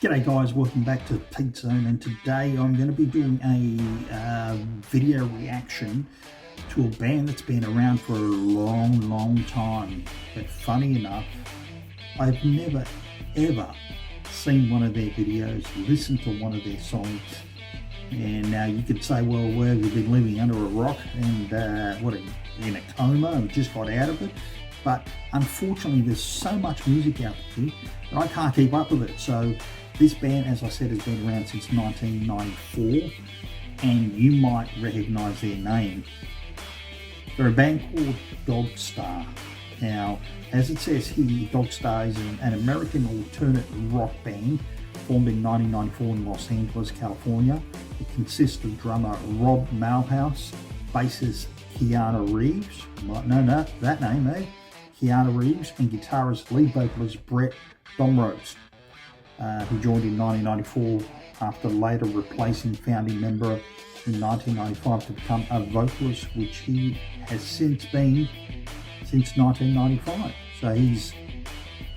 G'day guys, welcome back to Pete Zone, and today I'm going to be doing a video reaction to a band that's been around for a long time. But funny enough, I've never ever seen one of their videos, listened to one of their songs. And now you could say, well, where have you been living, under a rock and in a coma and just got out of it? But unfortunately, there's so much music out there that I can't keep up with it. So this band, as I said, has been around since 1994, and you might recognise their name. They're a band called DogStar. Now, as it says here, DogStar is an American alternate rock band formed in 1994 in Los Angeles, California. It consists of drummer Rob Malhouse, bassist Keanu Reeves, you might know that name, eh? Keanu Reeves, and guitarist, lead vocalist Brett Domrose, who joined in 1994 after later replacing founding member in 1995 to become a vocalist, which he has since been since 1995. So he's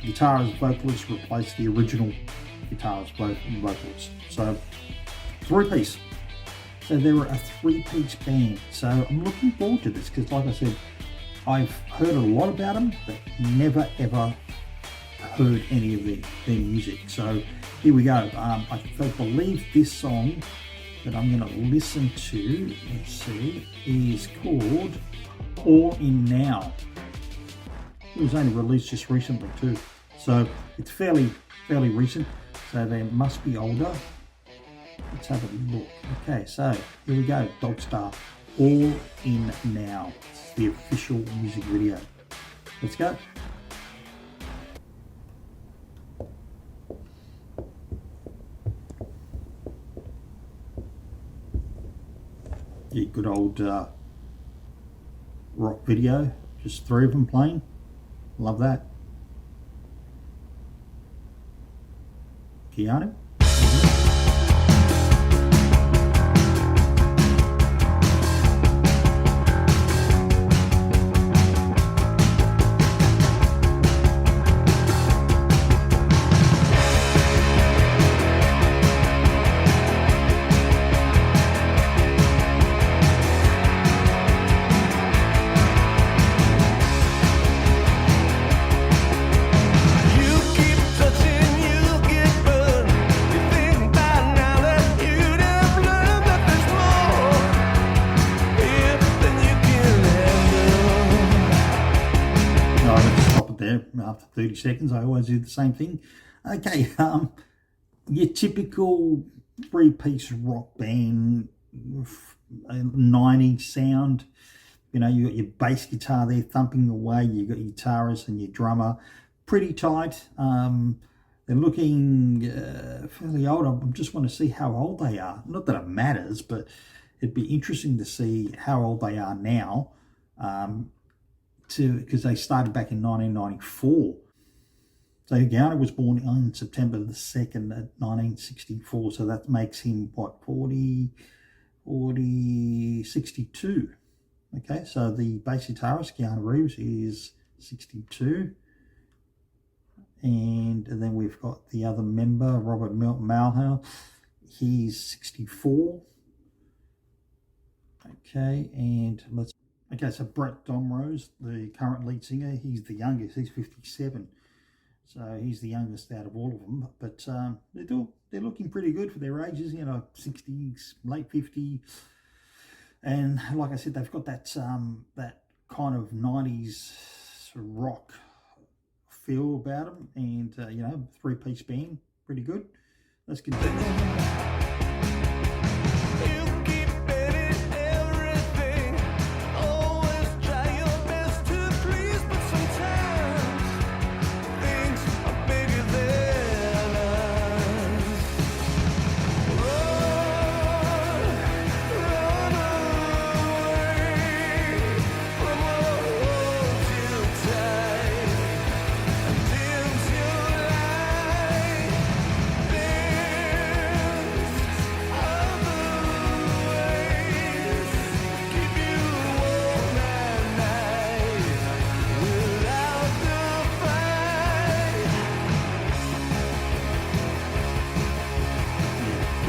guitarist vocalist replaced the original guitarist vocalist. So three-piece. So they're a three-piece band. So I'm looking forward to this because, like I said, I've heard a lot about them, but never ever heard any of their music. So here we go. I believe this song that I'm going to listen to, let's see, is called All In Now. It was only released just recently too, so it's fairly recent, so they must be older. Let's have a look. Okay, so here we go. DogStar, All In Now. It's the official music video. Let's go. Yeah, good old rock video. Just three of them playing. Love that. Keanu. There after 30 seconds. I always do the same thing. Okay, your typical three-piece rock band, 90s sound. You know, you got your bass guitar there thumping away, you got your guitarist and your drummer, pretty tight. They're looking fairly old. I just want to see how old they are. Not that it matters, but it'd be interesting to see how old they are now. Because they started back in 1994. So Keanu was born on September the 2nd, 1964. So that makes him, what, 62. Okay, so the bass guitarist, Keanu Reeves, is 62. And then we've got the other member, Robert Malhouse. He's 64. Okay, and let's... Okay, so Brett Domrose, the current lead singer, he's the youngest. He's 57, so he's the youngest out of all of them. But they're looking pretty good for their ages, you know, 60s, late 50s, and like I said, they've got that that kind of 90s rock feel about them, and you know, three-piece band, pretty good. Let's continue.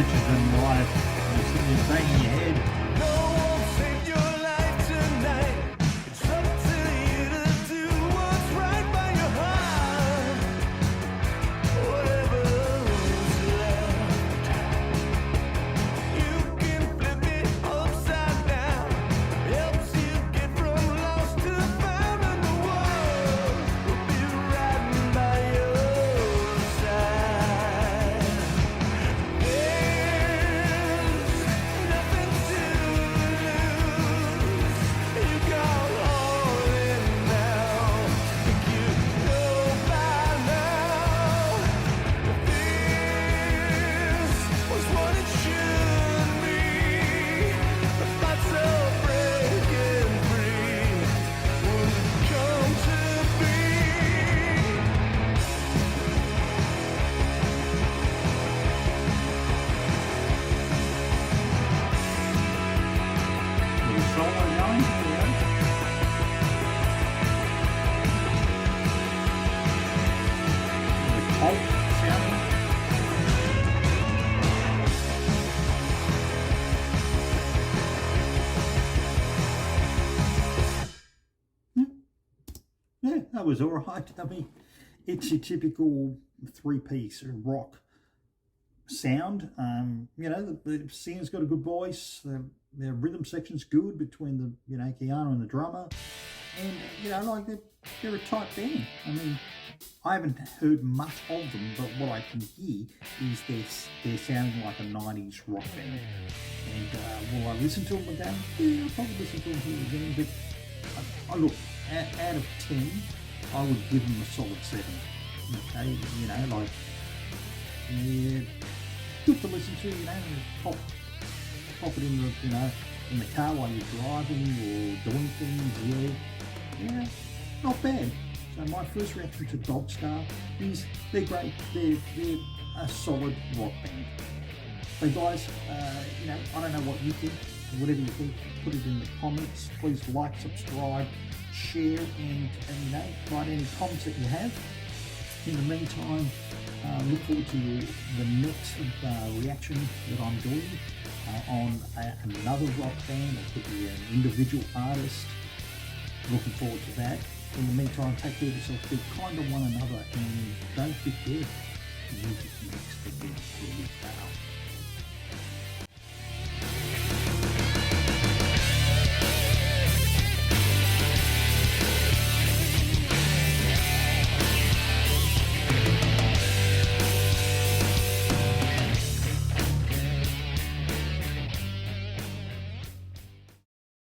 pictures of them live. You're sitting there banging your head. No one saved your life tonight. It's up to you to do what's right by your heart. Whatever's left, you can flip it upside down. Helps you get from lost to found, and the world will be riding by your side. There's nothing to lose. You got all in now. Think you know by now that this was what it should be. The thoughts of breaking free would come to be. Little solo going, yeah. The Colt sounding. Yeah, that was all right. I mean, it's your typical three-piece rock sound. You know, the singer's got a good voice. Their rhythm section's good between the, you know, Keanu and the drummer, and you know, like they're a tight band. I mean, I haven't heard much of them, but what I can hear is they're sounding like a '90s rock band. And will I listen to them again? Yeah, I'll probably listen to them here again. But I look, out of 10, I would give them a solid 7. Okay, you know, like, yeah, good to listen to. You know, pop it in the, you know, in the car while you're driving or doing things. Yeah, not bad. So my first reaction to DogStar is they're great. They're a solid rock band. So guys, you know, I don't know what you think. Whatever you think, put it in the comments. Please like, subscribe, share, and you know, write any comments that you have. In the meantime, look forward to the next reaction that I'm doing on another rock band. It could be an individual artist. Looking forward to that. In the meantime, take care of yourself, be kind to one another, and don't forget, you